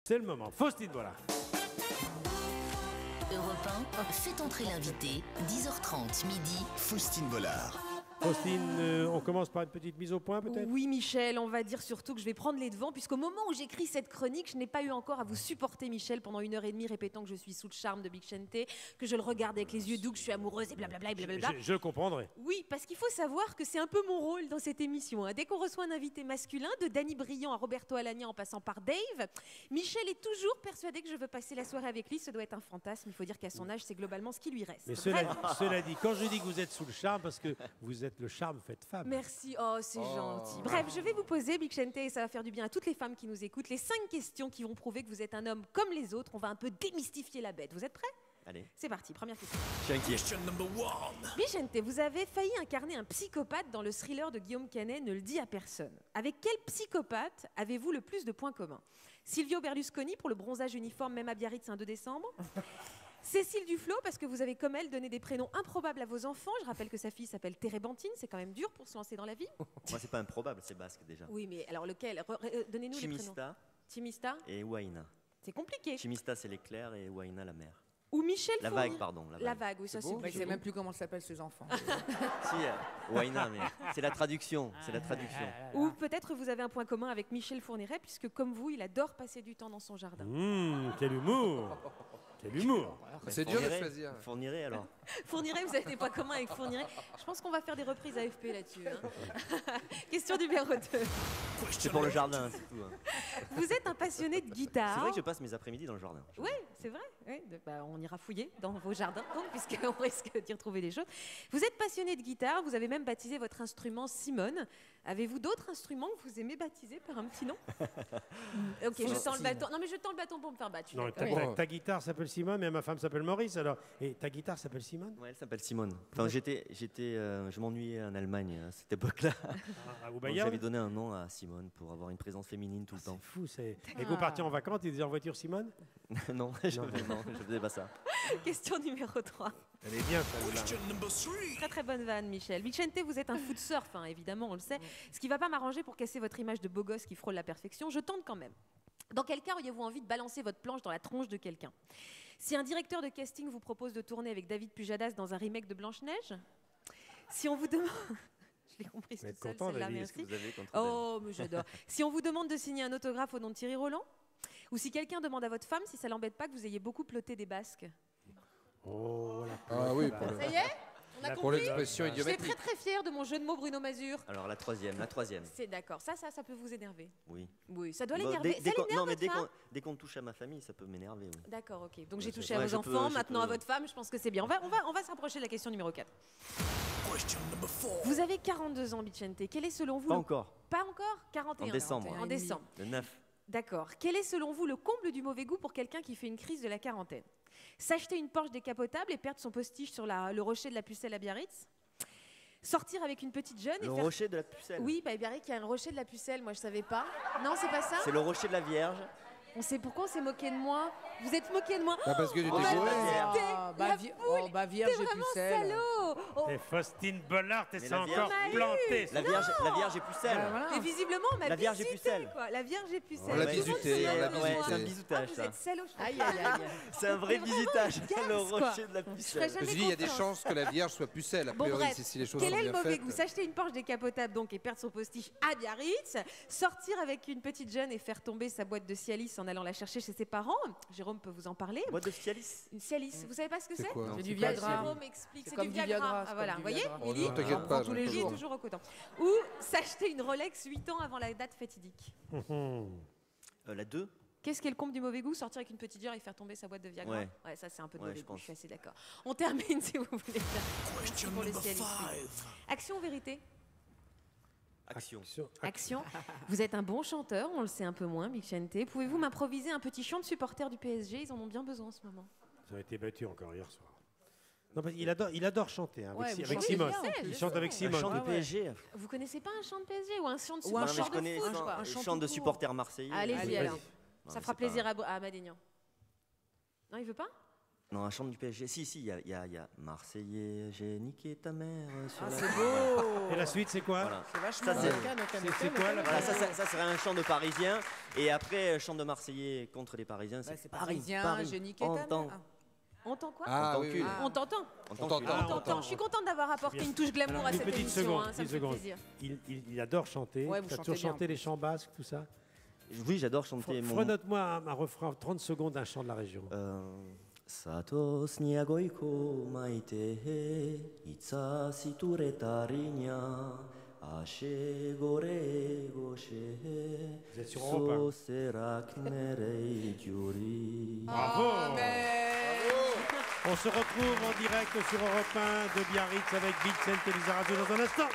C'est le moment. Faustine, voilà. Europe 1, fait entrer l'invité, 10h30 midi. Faustine Bollard. Faustine, on commence par une petite mise au point peut-être? Oui, Michel, on va dire surtout que je vais prendre les devants, puisqu'au moment où j'écris cette chronique, je n'ai pas eu encore à vous supporter, Michel, pendant 1h30, répétant que je suis sous le charme de Big Chente, que je le regarde avec les yeux doux, que je suis amoureuse et blablabla et blablabla. Je comprendrai. Oui, parce qu'il faut savoir que c'est un peu mon rôle dans cette émission. Dès qu'on reçoit un invité masculin, de Danny Briand à Roberto Alagna en passant par Dave, Michel est toujours persuadé que je veux passer la soirée avec lui. Ce doit être un fantasme. Il faut dire qu'à son âge, c'est globalement ce qui lui reste. Mais cela dit, quand je dis que vous êtes sous le charme, parce que vous êtes le charme fait femme. Merci, oh c'est gentil. Bref, je vais vous poser, Big Chente, et ça va faire du bien à toutes les femmes qui nous écoutent, les 5 questions qui vont prouver que vous êtes un homme comme les autres. On va un peu démystifier la bête. Vous êtes prêts? Allez. C'est parti, première question. Je suis inquiet. Big Chente, vous avez failli incarner un psychopathe dans le thriller de Guillaume Canet, Ne le dit à personne. Avec quel psychopathe avez-vous le plus de points communs? Silvio Berlusconi pour le bronzage uniforme même à Biarritz un 2 décembre. Cécile Duflot, parce que vous avez comme elle donné des prénoms improbables à vos enfants. Je rappelle que sa fille s'appelle Térébenthine, c'est quand même dur pour se lancer dans la vie. Moi, c'est pas improbable, c'est basque déjà. Oui, mais alors lequel? Donnez-nous les prénoms. Chimista Timista et Waina. C'est compliqué. Chimista, c'est l'éclair et Waina, la mer. Ou Michel La Fournier. vague, pardon. La vague, oui, ça c'est Mais plus je sais même plus comment s'appellent ses enfants. Si, Waina, mais c'est la traduction. C'est la traduction. Ou peut-être vous avez un point commun avec Michel Fourniret, puisque comme vous, il adore passer du temps dans son jardin. Quel humour. Quel humour. C'est dur de choisir. Fournirait alors. Fourniret, vous avez des points communs avec Fourniret. Je pense qu'on va faire des reprises AFP là-dessus. Question numéro 2. C'est pour le jardin, c'est tout. Vous êtes un passionné de guitare. C'est vrai que je passe mes après-midi dans le jardin. Oui, c'est vrai. Oui, on ira fouiller dans vos jardins, donc, puisqu'on risque d'y retrouver des choses. Vous êtes passionné de guitare, vous avez même baptisé votre instrument Simone. Avez-vous d'autres instruments que vous aimez baptiser par un petit nom? Ok, je tends le bâton. Non, mais je tends le bâton pour me faire battre. Non, ta guitare s'appelle Simone, mais ma femme s'appelle Maurice, alors. Et ta guitare s'appelle Simone? Ouais, elle s'appelle Simone. Enfin, je m'ennuyais en Allemagne à cette époque-là. À Donc, Bayonne? j'avais donné un nom à Simone pour avoir une présence féminine tout le temps. C'est fou, c'est. Et vous partiez en vacances, tu étais en voiture Simone? Non, je faisais pas ça. Question numéro 3. Elle est bien, celle-là. Très très bonne vanne, Michel. Big Chente, vous êtes un fou de surf, hein, évidemment, on le sait. Ce qui va pas m'arranger pour casser votre image de beau gosse qui frôle la perfection, je tente quand même. Dans quel cas auriez-vous envie de balancer votre planche dans la tronche de quelqu'un? Si un directeur de casting vous propose de tourner avec David Pujadas dans un remake de Blanche-Neige? Si on vous demande... Je l'ai compris toute seule, celle-là, merci. Oh, mais j'adore. Si on vous demande de signer un autographe au nom de Thierry Roland? Ou si quelqu'un demande à votre femme si ça l'embête pas que vous ayez beaucoup ploté des basques? Oh, Ah oui, Ça y est? On a pour compris? l'expression J'étais idiomatique. très très fière de mon jeu de mots Bruno Mazur. Alors la troisième. C'est d'accord. Ça peut vous énerver. Oui. Oui, ça doit Bon, l'énerver. Ça l'énerve, non, mais votre femme? dès qu'on touche à ma famille, ça peut m'énerver. Oui. D'accord, ok. Donc j'ai Ouais, touché à ouais, vos je enfants, peux- maintenant je à peux- votre femme, je pense que c'est bien. On va se rapprocher de la question numéro 4. Vous avez 42 ans, Big Chente. Quel est selon vous... Pas encore. Pas encore 41. En décembre. En décembre. Le 9. D'accord. Quel est selon vous le comble du mauvais goût pour quelqu'un qui fait une crise de la quarantaine? S'acheter une Porsche décapotable et perdre son postiche sur le rocher de la Pucelle à Biarritz? Sortir avec une petite jeune et Le faire... rocher de la Pucelle. Oui, bah, Biarritz, il y a un rocher de la Pucelle, moi je savais pas. Non, c'est pas ça? C'est le rocher de la Vierge. On sait pourquoi on s'est moqué de moi. Vous êtes moqué de moi. Bah, parce que tu t'es On m'a gouré. visité, la poule. Vierge T'es et vraiment Pucelle. salaud. Oh, Et Faustine Bollard, t'es Mais ça la encore Vierge- planté. La Vierge et Pucelle. Et visiblement, on m'a La Vierge et visité, Pucelle. quoi. La Vierge et Pucelle. On l'a Tout le monde visité, se moque on l'a de visité. moi. C'est un bisoutage, Vous ça. êtes salaud. Aïe, aïe, aïe. C'est un vrai C'est visitage. vraiment Le gaze, quoi. rocher de la Je ferais Pucelle. jamais Je dis, il y a des confiance. chances que la Vierge soit pucelle. A Bon priori, bref, si les choses quel sont est le bien mauvais faites. goût? S'acheter une Porsche décapotable donc et perdre son postiche à Biarritz, sortir avec une petite jeune et faire tomber sa boîte de Cialis en allant la chercher chez ses parents. Jérôme peut vous en parler. Boîte de Cialis. Une Cialis, vous savez pas ce que c'est? C'est quoi? Non. C'est Du quoi, Viagra. Cialis Jérôme explique, C'est c'est comme du du Viagra. Viagra, Ah c'est voilà, comme vous du voyez, Viagra. Willy, Oh, t'inquiète on pas, prend tous les j'en ai jours, toujours. toujours au coton. Ou s'acheter une Rolex 8 ans avant la date fatidique. La 2. Qu'est-ce qui est le comble du mauvais goût? Sortir avec une petite heure et faire tomber sa boîte de Viagra. Ouais. Ça c'est un peu de Ouais, mauvais je goût, pense. je suis assez d'accord. On termine si vous voulez. Merci pour le Cialis. Action ou vérité? Action. Action. Vous êtes un bon chanteur, on le sait un peu moins, Big Chente. Pouvez-vous m'improviser un petit chant de supporters du PSG? Ils en ont bien besoin en ce moment. Ils ont été battus encore hier soir. Non, parce qu'il adore chanter hein, Ouais, avec, vous avec chantez Simone. bien, Il je chante sais. avec Un Simone. chant du PSG. Vous connaissez pas un chant de PSG ou un chant de Ou un supporters Non, mais je de connais foot, un quoi. chant de supporter marseillais. Allez-y Allez, alors. Non, Ça mais fera c'est plaisir pas- à Madignan. Non, il veut pas? Non, un chant du PSG. Si, il y a Marseillais, j'ai niqué ta mère sur Ah, la... c'est beau. Et la suite, c'est quoi? Voilà. C'est vachement Ça, c'est- bien. c'est quoi, la- Voilà, ça serait un chant de Parisien. Et après, chant de Marseillais contre les Parisiens, Bah, c'est c'est Paris, parisien, Paris. j'ai niqué On ta t'en- mère. On entend quoi Ah, On oui, t'en oui. cul. On t'entend. On On t'en t'entend. cul. On Ah, t'entend. Je suis contente d'avoir apporté Bien. une touche glamour Alors, à une cette petite émission. seconde, Hein, ça me une fait seconde. plaisir. Il adore chanter. Ouais, vous T'as chantez toujours bien. chanté les chants basques, tout ça? Oui, j'adore chanter mon... Fredonne-moi un refrain, 30 secondes d'un chant de la région. Satos niagoiko maite itsa siture tarinya ashe gore goshe Vous êtes sur Europe 1. soserak nerei gyuri. Bravo! On se retrouve en direct sur Europe 1 de Biarritz avec Vincent Elizarazu dans un instant.